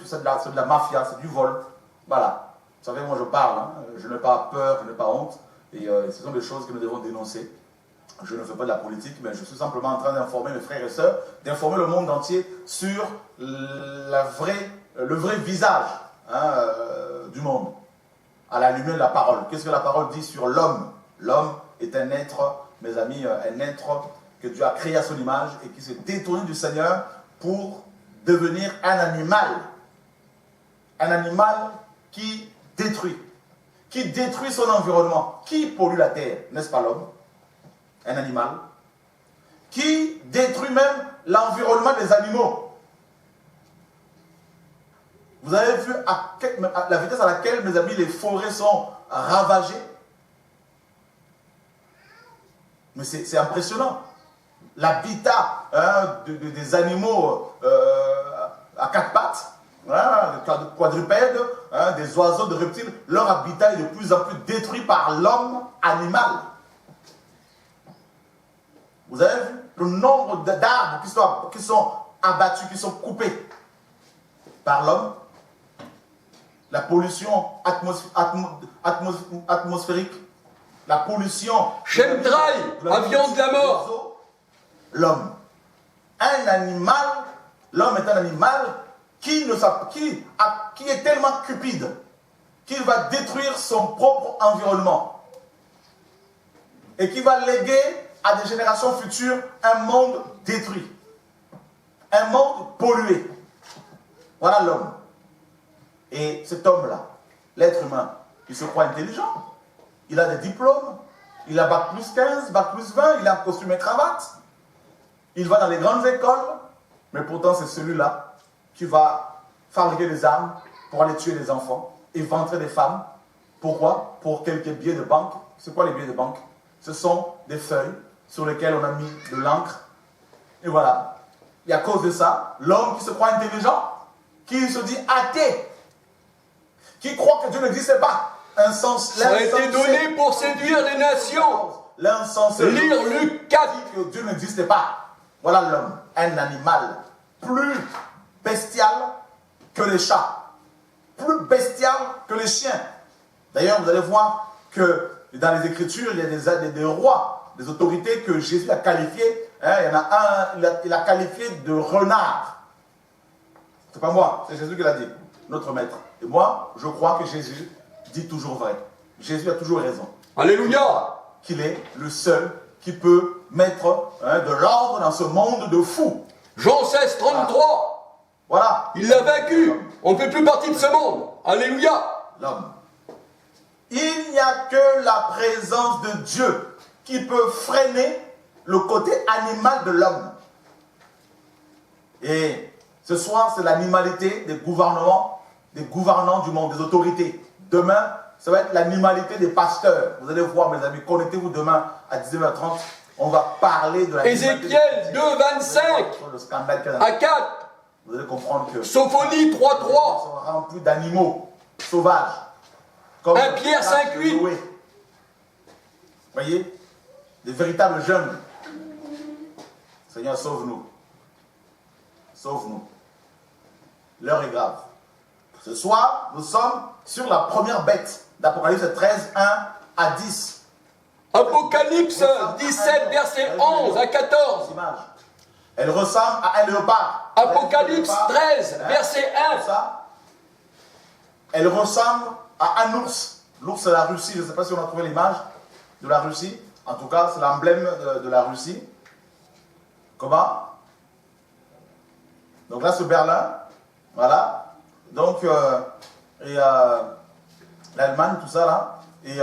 c'est de la mafia, c'est du vol. Voilà. Vous savez, moi je parle, hein. Je n'ai pas peur, je n'ai pas honte. Et ce sont des choses que nous devons dénoncer. Je ne fais pas de la politique, mais je suis simplement en train d'informer mes frères et sœurs, d'informer le monde entier sur le vrai visage, hein, du monde, à la lumière de la parole. Qu'est-ce que la parole dit sur l'homme? L'homme est un être, mes amis, un être que Dieu a créé à son image et qui s'est détourné du Seigneur pour devenir un animal. Un animal qui détruit son environnement. Qui pollue la terre? N'est-ce pas l'homme? Un animal. Qui détruit même l'environnement des animaux. Vous avez vu à la vitesse à laquelle, mes amis, les forêts sont ravagées? Mais c'est impressionnant. L'habitat, hein, des animaux à quatre pattes, hein, des quadrupèdes, hein, des oiseaux, de reptiles, leur habitat est de plus en plus détruit par l'homme animal. Vous avez vu le nombre d'arbres qui sont abattus, qui sont coupés par l'homme? La pollution atmosphérique, la pollution... Chemtrail, avion de la mort. L'homme. Un animal, l'homme est un animal qui est tellement cupide qu'il va détruire son propre environnement et qui va léguer à des générations futures un monde détruit, un monde pollué. Voilà l'homme. Et cet homme-là, l'être humain, il se croit intelligent, il a des diplômes, il a bac plus 15, bac plus 20, il a un costume et cravate, il va dans les grandes écoles, mais pourtant c'est celui-là qui va fabriquer des armes pour aller tuer des enfants, éventrer des femmes. Pourquoi? Pour quelques billets de banque. C'est quoi les billets de banque? Ce sont des feuilles sur lesquelles on a mis de l'encre. Et voilà. Et à cause de ça, l'homme qui se croit intelligent, qui se dit athée, qui croit que Dieu n'existe pas. Ça a été donné pour séduire les nations. L'insensé. Lire Luc 4. Dit que Dieu n'existe pas. Voilà l'homme, un animal plus bestial que les chats, plus bestial que les chiens. D'ailleurs, vous allez voir que dans les Écritures, il y a des rois, des autorités que Jésus a qualifiés. Hein, il y en a un, il a qualifié de renard. C'est pas moi, c'est Jésus qui l'a dit, notre maître. Et moi, je crois que Jésus dit toujours vrai. Jésus a toujours raison. Alléluia. Qu'il est le seul qui peut mettre de l'ordre dans ce monde de fous. Jean 16, 33. Voilà. Il l'a vaincu. On ne fait plus partie de ce monde. Alléluia. L'homme. Il n'y a que la présence de Dieu qui peut freiner le côté animal de l'homme. Et ce soir, c'est l'animalité des gouvernants du monde, des autorités. Demain, ça va être l'animalité des pasteurs. Vous allez voir, mes amis, connectez-vous demain à 19h30. On va parler de la... Ézéchiel 2, 25 à 4. Vous allez comprendre que... Sophonie 3, 3. sont remplis d'animaux sauvages. Comme 1 Pierre 5, 8. Vous voyez? Des véritables jeunes. Seigneur, sauve-nous. Sauve-nous. L'heure est grave. Ce soir, nous sommes sur la première bête d'Apocalypse 13, 1 à 10. Apocalypse 17, verset 11 à 14. Elle ressemble à un léopard. Apocalypse 13, verset 1. Elle ressemble à un ours. L'ours, c'est la Russie. Je ne sais pas si on a trouvé l'image de la Russie. En tout cas, c'est l'emblème de la Russie. Comment? Donc là, c'est Berlin. Voilà. Donc, l'Allemagne, tout ça là. Et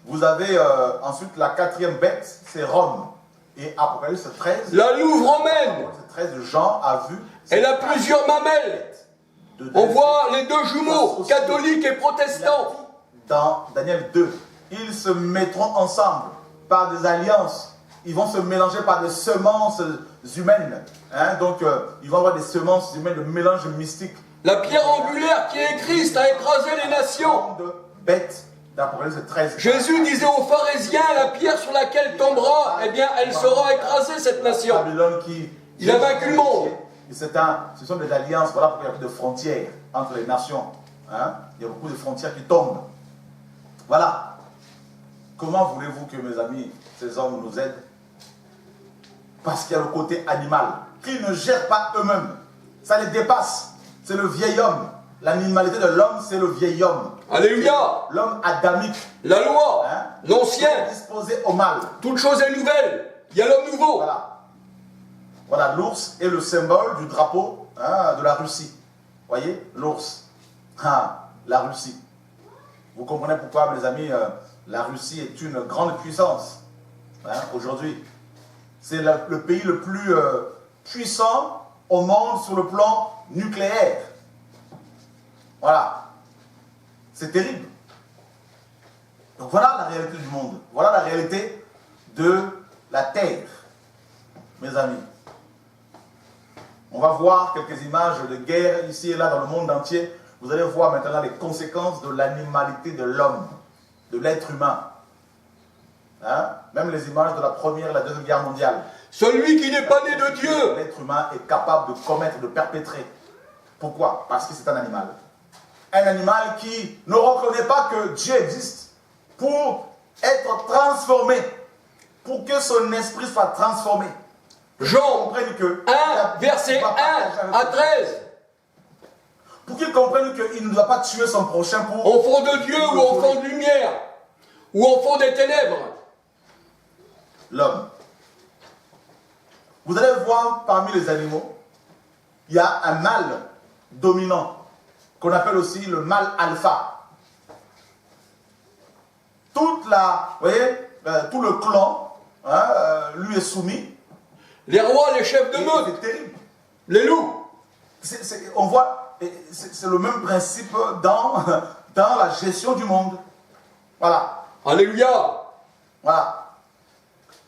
vous avez ensuite la quatrième bête, c'est Rome. Et Apocalypse 13. La Louve romaine. 13, Jean a vu. Elle a plusieurs mamelles. On voit les deux jumeaux, catholiques et protestants. Dans Daniel 2, ils se mettront ensemble par des alliances. Ils vont se mélanger par des semences humaines. Hein? Donc, ils vont avoir des semences humaines, de mélange mystique. La pierre angulaire qui est Christ a écrasé les nations. Bête d'Apocalypse 13. Jésus disait aux pharisiens, la pierre sur laquelle tombera, eh bien, elle sera écrasée, cette nation. Babylone qui... Il a vaincu le monde. Ce sont des alliances, voilà pourquoi il n'y a plus de frontières. entre les nations. Hein? Il y a beaucoup de frontières qui tombent. Voilà. Comment voulez-vous que, mes amis, ces hommes nous aident? Parce qu'il y a le côté animal, qu'ils ne gèrent pas eux-mêmes. Ça les dépasse. C'est le vieil homme. L'animalité de l'homme, c'est le vieil homme. Alléluia. L'homme adamique. La loi, Hein? l'ancien, Disposé au mal. toute chose est nouvelle. Il y a l'homme nouveau. Voilà. Voilà, l'ours est le symbole du drapeau, hein, de la Russie. Voyez, l'ours. Ah, la Russie. Vous comprenez pourquoi, mes amis, la Russie est une grande puissance, hein, aujourd'hui. C'est le pays le plus puissant au monde sur le plan nucléaire. Voilà. C'est terrible. Donc voilà la réalité du monde. Voilà la réalité de la Terre, mes amis. On va voir quelques images de guerre ici et là dans le monde entier. Vous allez voir maintenant les conséquences de l'animalité de l'homme, de l'être humain. Hein? Même les images de la Première et la Deuxième Guerre mondiale. Celui qui n'est pas né de Dieu. L'être humain est capable de commettre, de perpétrer. Pourquoi? Parce que c'est un animal. Un animal qui ne reconnaît pas que Dieu existe pour être transformé, pour que son esprit soit transformé. Jean Comprennent que 1, verset 1 à 13. pour qu'il comprenne qu'il ne doit pas tuer son prochain pour... Enfant de Dieu ou enfant de lumière, ou enfant des ténèbres. L'homme. Vous allez voir parmi les animaux, il y a un mâle dominant, qu'on appelle aussi le mâle alpha. Toute la, vous voyez, tout le clan, hein, lui est soumis. Les rois, les chefs de meute, C'est terrible. les loups. On voit, c'est le même principe dans la gestion du monde. Voilà. Alléluia. Voilà.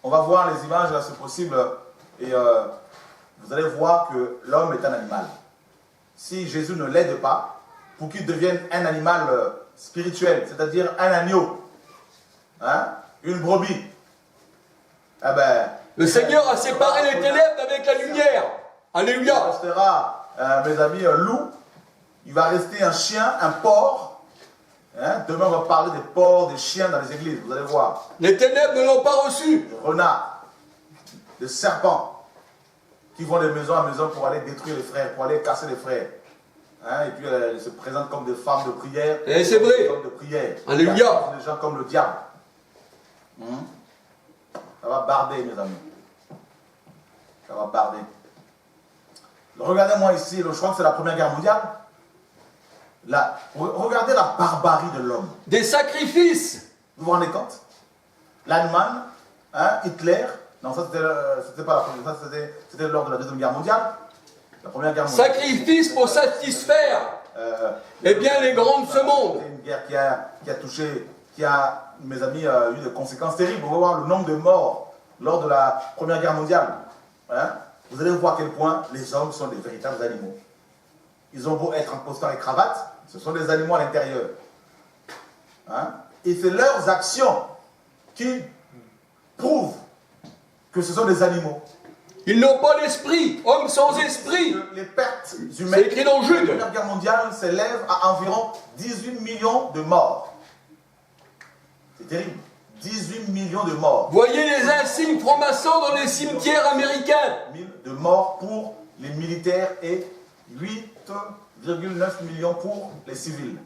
On va voir les images là, c'est possible. Et vous allez voir que l'homme est un animal. Si Jésus ne l'aide pas, pour qu'il devienne un animal spirituel, c'est-à-dire un agneau, hein, une brebis, eh ben, Le Seigneur a séparé les ténèbres avec la lumière. il Alléluia. restera, mes amis, un loup, il va rester un chien, un porc. Hein, demain, on va parler des porcs, des chiens dans les églises, vous allez voir. Les ténèbres ne l'ont pas reçu. Des renards, des serpents, qui vont de maison à maison pour aller détruire les frères, pour aller casser les frères. Hein, et puis, elles se présentent comme des femmes de prière. Et c'est vrai. Des hommes de prière. Alléluia. Des gens comme le diable. Ça va barder, mes amis. Ça va barder. Regardez-moi ici, je crois que c'est la Première Guerre mondiale. Regardez la barbarie de l'homme. Des sacrifices. Vous vous rendez compte? L'Allemagne, hein, Hitler, non, ça c'était pas la première, ça c'était lors de la Deuxième Guerre mondiale. La Première Guerre mondiale. Sacrifices pour satisfaire. Eh bien, les grands de ce monde. C'est une guerre qui a touché, qui a, mes amis, eu des conséquences terribles. On va voir le nombre de morts lors de la Première Guerre mondiale. Hein? Vous allez voir à quel point les hommes sont des véritables animaux. Ils ont beau être en costard et cravate, ce sont des animaux à l'intérieur. Hein? Et c'est leurs actions qui prouvent que ce sont des animaux. Ils n'ont pas l'esprit, homme sans esprit. Les pertes humaines C'est écrit dans de Jude. la Première Guerre mondiale s'élèvent à environ 18 millions de morts. C'est terrible. 18 millions de morts. Voyez les insignes francs-maçons dans les cimetières américains. 1000 de morts pour les militaires et 8,9 millions pour les civils.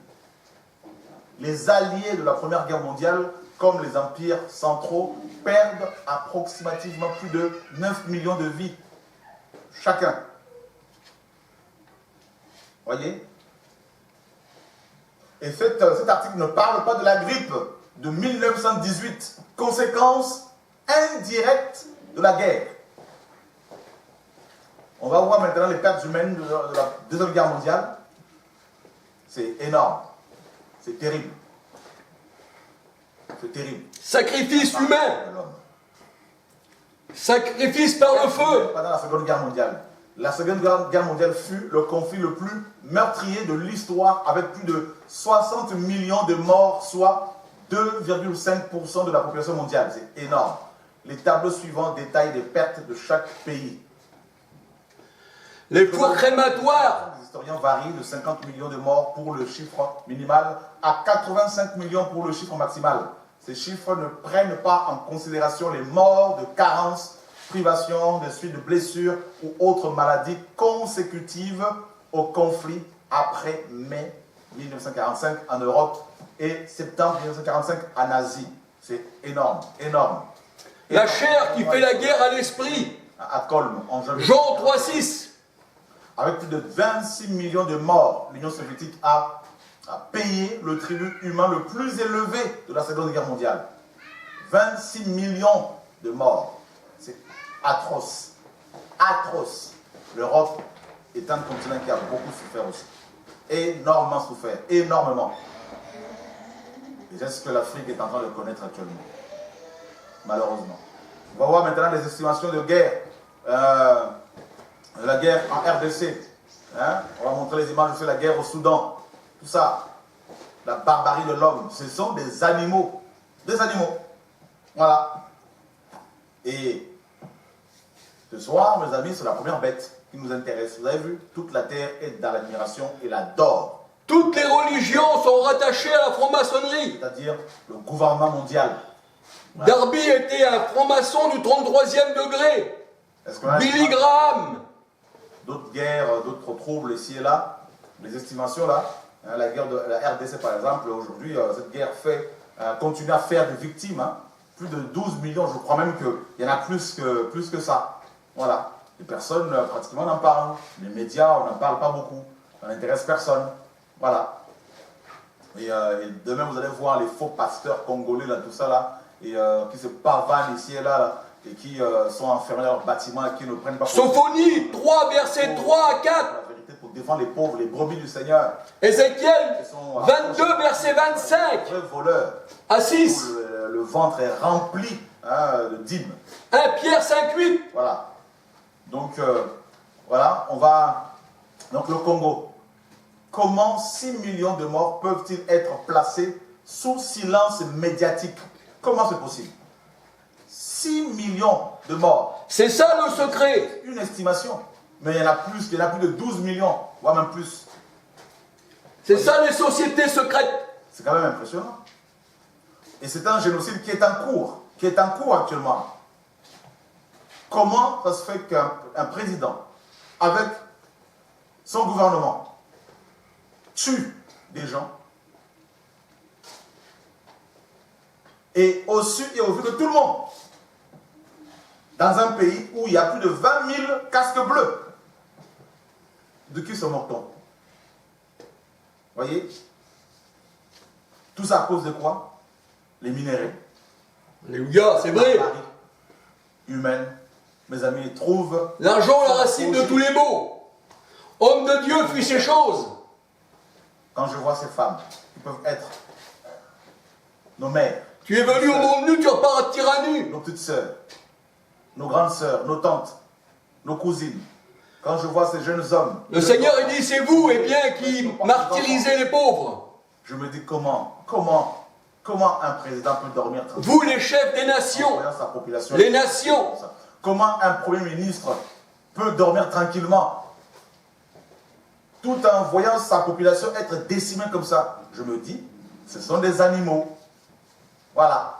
Les alliés de la Première Guerre mondiale, comme les empires centraux, perdent approximativement plus de 9 millions de vies chacun. Voyez? Et cet article ne parle pas de la grippe de 1918, conséquence indirecte de la guerre. On va voir maintenant les pertes humaines de la Deuxième Guerre mondiale. C'est énorme. C'est terrible. C'est terrible. Sacrifice humain. Sacrifice par le feu. Pendant la Seconde Guerre mondiale. La Seconde Guerre mondiale fut le conflit le plus meurtrier de l'histoire, avec plus de 60 millions de morts, soit 2,5% de la population mondiale. C'est énorme. Les tableaux suivants détaillent les pertes de chaque pays. Les fours crématoires historiens varient de 50 millions de morts pour le chiffre minimal à 85 millions pour le chiffre maximal. Ces chiffres ne prennent pas en considération les morts de carences, privations, des suites de blessures ou autres maladies consécutives au conflit après mai 1945 en Europe et septembre 1945 en Asie. C'est énorme, énorme. La chair qui fait la guerre à l'esprit. À Colm, en janvier. Jean 3,6. Avec plus de 26 millions de morts, l'Union soviétique a payé le tribut humain le plus élevé de la Seconde Guerre mondiale. 26 millions de morts. C'est atroce. Atroce. L'Europe est un continent qui a beaucoup souffert aussi. Énormément souffert. Énormément. Et c'est ce que l'Afrique est en train de connaître actuellement. Malheureusement. On va voir maintenant les estimations de guerre. La guerre en RDC. Hein? On va montrer les images de la guerre au Soudan. Tout ça. La barbarie de l'homme. Ce sont des animaux. Des animaux. Voilà. Et ce soir, mes amis, c'est la première bête qui nous intéresse. Vous avez vu? Toute la terre est dans l'admiration et l'adore. Toutes les religions sont rattachées à la franc-maçonnerie. C'est-à-dire le gouvernement mondial. Voilà. Darby était un franc-maçon du 33e degré. Billy Graham. D'autres guerres, d'autres troubles ici et là, les estimations là, hein, la guerre de la RDC par exemple, aujourd'hui, cette guerre continue à faire des victimes, hein, plus de 12 millions, je crois même qu'il y en a plus que ça. Voilà, les personnes pratiquement n'en parlent, les médias on n'en parle pas beaucoup, ça n'intéresse personne, voilà. Et demain vous allez voir les faux pasteurs congolais là, tout ça là, et qui se pavanent ici et là et qui sont enfermés dans leur bâtiment et qui ne prennent pas... Sophonie 3, versets 3 à 4. La vérité pour défendre les pauvres, les brebis du Seigneur. Ézéchiel 22, verset 25. Les vrais voleurs. À 6. Le ventre est rempli de dîmes. 1 Pierre 5, 8. Voilà. Donc, voilà, on va... Donc, le Congo. Comment 6 millions de morts peuvent-ils être placés sous silence médiatique? Comment c'est possible? 6 millions de morts. C'est ça le secret. Une estimation. Mais il y en a plus, il y en a plus de 12 millions, voire même plus. C'est ça les sociétés secrètes. C'est quand même impressionnant. Et c'est un génocide qui est en cours actuellement. Comment ça se fait qu'un président, avec son gouvernement, tue des gens et au su et au vu de tout le monde, dans un pays où il y a plus de 20 000 casques bleus? De qui se moque-t-on? Voyez? Tout ça à cause de quoi? Les minéraux. Alléluia, c'est vrai. Humaine. Mes amis, trouvent... L'argent est la racine de tous les maux. Homme de Dieu, fuis ces choses. Quand je vois ces femmes qui peuvent être nos mères... Tu es venu au monde nu, tu repars à tir à nu. Nos petites sœurs, nos grandes sœurs, nos tantes, nos cousines. Quand je vois ces jeunes hommes... Le Seigneur, il dit, c'est vous, eh bien, qui martyrisez les pauvres. Je me dis, comment un président peut dormir tranquillement? Vous, les chefs des nations, sa population, les nations. Comment un premier ministre peut dormir tranquillement tout en voyant sa population être décimée comme ça? Je me dis, ce sont des animaux. Voilà.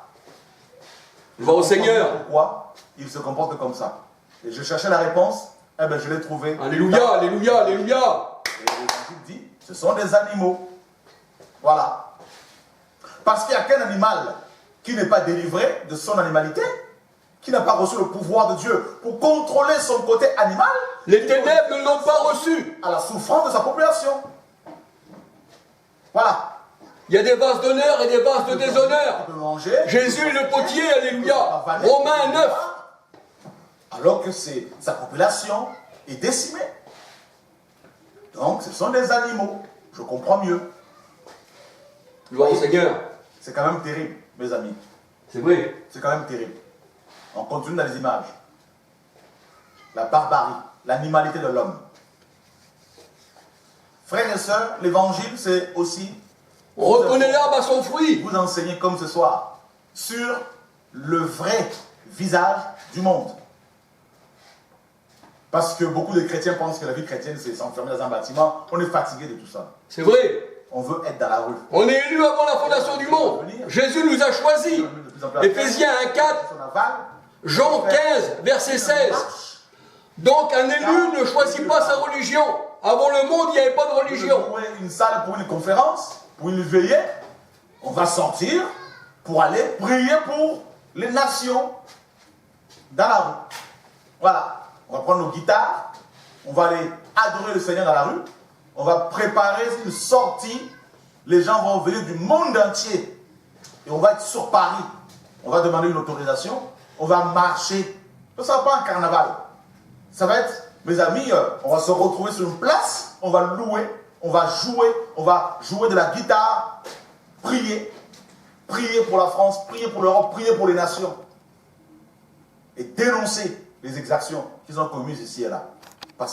Va au Seigneur. Pourquoi ils se comportent comme ça? Et je cherchais la réponse, eh bien je l'ai trouvée. Alléluia, alléluia, alléluia. Et l'Évangile dit, ce sont des animaux. Voilà. Parce qu'il n'y a qu'un animal qui n'est pas délivré de son animalité, qui n'a pas reçu le pouvoir de Dieu pour contrôler son côté animal. Les ténèbres ne l'ont pas reçu. À la souffrance de sa population. Voilà. Il y a des vases d'honneur et des vases de déshonneur. Manger, Jésus est le potier, alléluia. Romains 9. Alors que sa population est décimée. Donc ce sont des animaux. Je comprends mieux. Gloire au Seigneur. C'est quand même terrible, mes amis. C'est vrai. C'est quand même terrible. On continue dans les images. La barbarie, l'animalité de l'homme. Frères et sœurs, l'évangile, c'est aussi... On reconnaît l'arbre à son fruit. Vous enseigner comme ce soir sur le vrai visage du monde. Parce que beaucoup de chrétiens pensent que la vie chrétienne, c'est s'enfermer dans un bâtiment. On est fatigué de tout ça. C'est vrai. On veut être dans la rue. On est élus avant la fondation du monde. Jésus nous a choisis. Éphésiens 1,4, Jean 15, verset 16. Donc un élu ne choisit pas sa religion. Avant le monde, il n'y avait pas de religion. Vous trouvez une salle pour une conférence, pour une veillée, on va sortir pour aller prier pour les nations dans la rue. Voilà. On va prendre nos guitares, on va aller adorer le Seigneur dans la rue, on va préparer une sortie, les gens vont venir du monde entier, et on va être sur Paris, on va demander une autorisation, on va marcher. Ça ne sera pas un carnaval, ça va être, mes amis, on va se retrouver sur une place, on va louer, on va jouer de la guitare, prier pour la France, prier pour l'Europe, prier pour les nations, et dénoncer les exactions qu'ils ont commises ici et là.